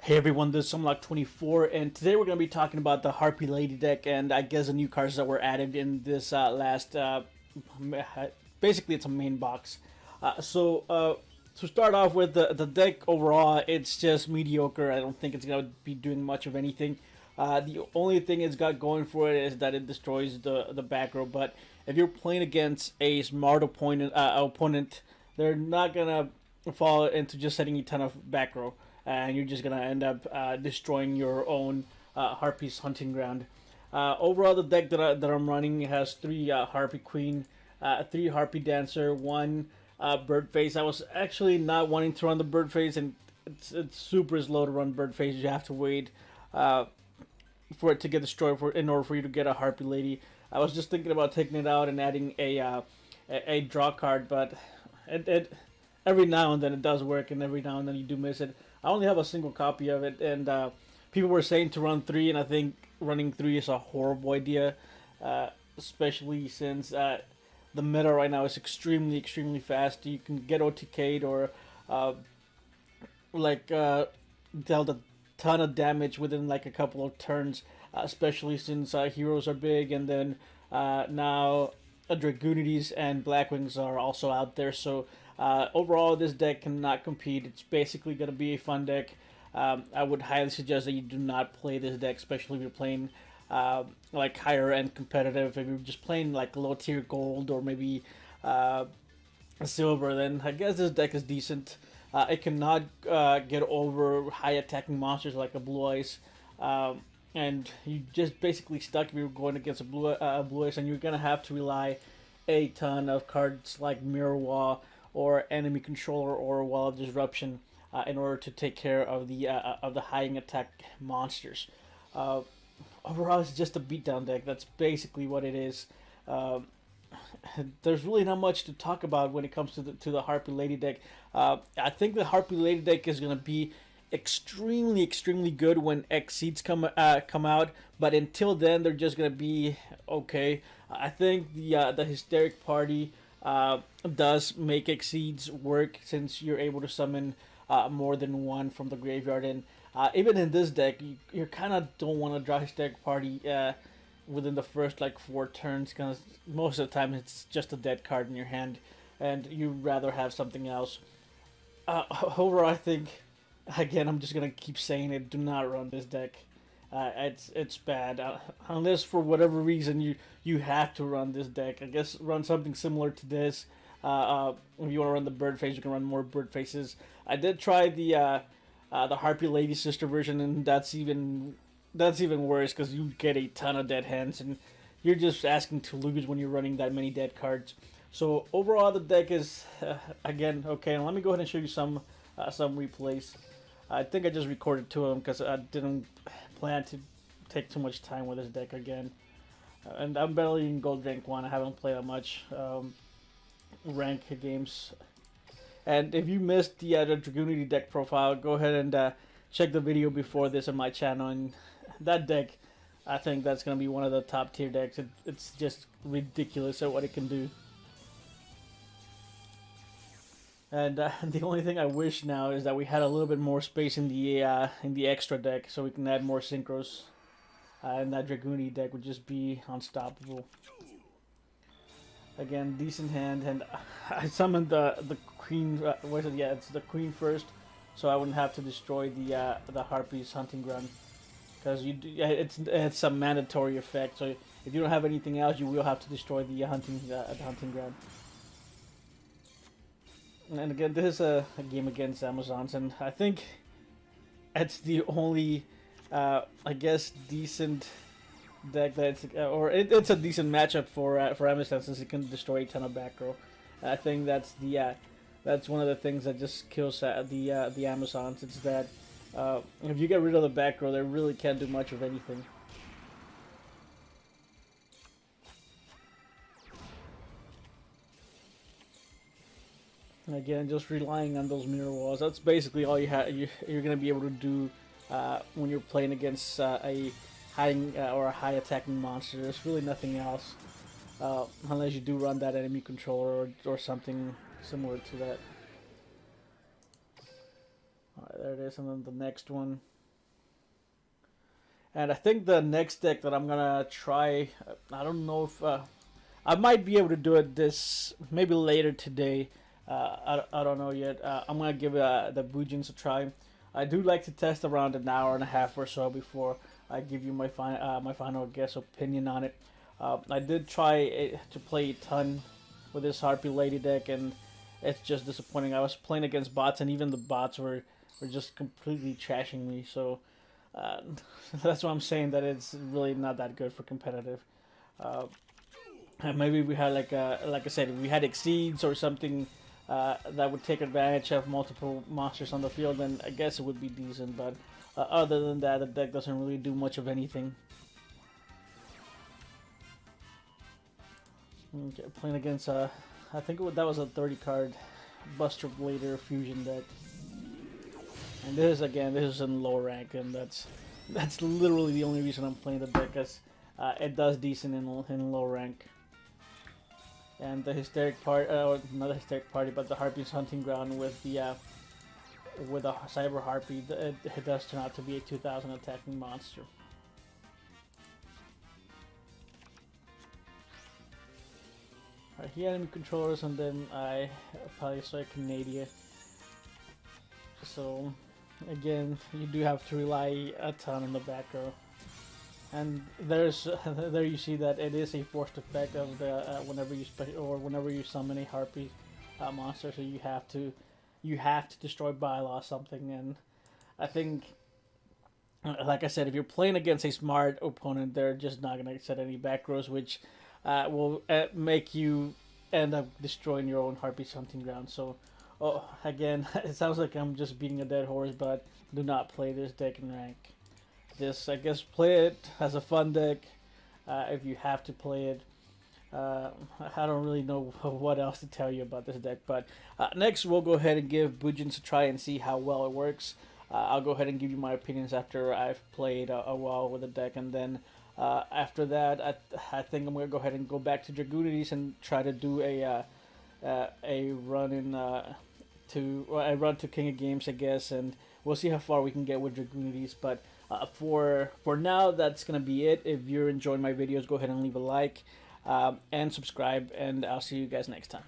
Hey everyone, this is Sumlock24, and today we're going to be talking about the Harpie Lady Deck, and I guess the new cards that were added in this basically it's a main box. To start off with, the deck overall, it's just mediocre. I don't think it's going to be doing much of anything. The only thing it's got going for it is that it destroys the back row, but if you're playing against a smart opponent, they're not going to fall into just setting a ton of back row, and you're just gonna end up destroying your own Harpies Hunting Ground. Overall, the deck that I'm running has 3 Harpie Queen, 3 Harpie Dancer, 1 Birdface. I was actually not wanting to run the Birdface, and it's super slow to run Birdface. You have to wait for it to get destroyed in order for you to get a Harpie Lady. I was just thinking about taking it out and adding a draw card, but every now and then it does work, and every now and then you do miss it. I only have a single copy of it, and people were saying to run 3, and I think running 3 is a horrible idea, especially since the meta right now is extremely fast. You can get OTK'd or dealt a ton of damage within like a couple of turns, especially since heroes are big, and then now Dragoonities and Blackwings are also out there. So overall, this deck cannot compete. It's basically going to be a fun deck. I would highly suggest that you do not play this deck, especially if you're playing like higher end competitive. If you're just playing like low tier gold or maybe silver, then I guess this deck is decent. It cannot get over high attacking monsters like a Blue Eyes. And you just basically stuck if you're going against a blue eyes, and you're gonna have to rely a ton of cards like Mirror Wall or Enemy Controller or Wall of Disruption in order to take care of the high attack monsters. Overall, it's just a beatdown deck. That's basically what it is. There's really not much to talk about when it comes to the Harpie Lady deck. I think the Harpie Lady deck is gonna be extremely good when Exceeds come out, but until then they're just gonna be okay. I think the Hysteric Party does make Exceeds work, since you're able to summon more than one from the graveyard, and even in this deck you kind of don't want to draw Hysteric Party within the first like 4 turns, because most of the time it's just a dead card in your hand and you'd rather have something else. Overall, I think, again, I'm just gonna keep saying it, do not run this deck. It's bad, unless for whatever reason you have to run this deck. I guess run something similar to this. If you want to run the Birdface, you can run more Birdfaces. I did try the Harpie Lady sister version, and that's even worse, because you get a ton of dead hands, and you're just asking to lose when you're running that many dead cards. So overall, the deck is again okay. And let me go ahead and show you some replays. I think I just recorded 2 of them because I didn't plan to take too much time with this deck again. And I'm barely in Gold Rank 1. I haven't played that much rank games. And if you missed the Dragoonity deck profile, go ahead and check the video before this on my channel. And that deck, I think that's going to be one of the top tier decks. It's just ridiculous at what it can do. And the only thing I wish now is that we had a little bit more space in the extra deck, so we can add more synchros. And that Dragoony deck would just be unstoppable. Again, decent hand, and I summoned the Queen. What is it? Yeah, it's the Queen first, so I wouldn't have to destroy the Harpies Hunting Ground, because it's a mandatory effect. So if you don't have anything else, you will have to destroy the hunting ground. And again, this is a game against Amazons, and I think it's the only, I guess, decent deck that's, it's a decent matchup for Amazon, since it can destroy a ton of back row. I think that's one of the things that just kills the Amazons. It's that if you get rid of the back row, they really can't do much of anything. Again, just relying on those mirror walls. That's basically all you're going to be able to do when you're playing against a high attacking monster. There's really nothing else, unless you do run that enemy controller or something similar to that. Alright, there it is, and then the next one. And I think the next deck that I'm gonna try, I don't know if I might be able to do it this maybe later today. I don't know yet. I'm gonna give the Bujins a try. I do like to test around an hour and a half or so before I give you my final guess opinion on it. I did try to play a ton with this Harpie Lady deck, and it's just disappointing. I was playing against bots, and even the bots were just completely trashing me. So that's why I'm saying that it's really not that good for competitive. And maybe we had like I said, if we had exceeds or something that would take advantage of multiple monsters on the field, then I guess it would be decent. But other than that, the deck doesn't really do much of anything. Okay, playing against I think that was a 30 card Buster Blader fusion deck. And this is in low rank, and that's literally the only reason I'm playing the deck, because it does decent in low rank. And the hysteric part, or not the hysteric party, but the Harpies Hunting Ground with the Cyber Harpie, it does turn out to be a 2000 attacking monster. Alright, he had enemy controllers, and then I probably saw Canadian. So again, you do have to rely a ton on the back row. And there you see that it is a forced effect of the whenever you summon a Harpie monster, so you have to destroy bylaw something. And I think, like I said, if you're playing against a smart opponent, they're just not gonna set any back rows, which will make you end up destroying your own Harpies Hunting Ground. So again, it sounds like I'm just beating a dead horse, but do not play this deck in rank. Just, I guess, play it as a fun deck if you have to play it. I don't really know what else to tell you about this deck, but next we'll go ahead and give Bujins a try and see how well it works. I'll go ahead and give you my opinions after I've played a while with the deck, and then after that, I think I'm going to go ahead and go back to Dragoonities and try to do a run to King of Games, I guess, and we'll see how far we can get with Dragoonities. But for now, that's gonna be it. If you're enjoying my videos, go ahead and leave a like and subscribe, and I'll see you guys next time.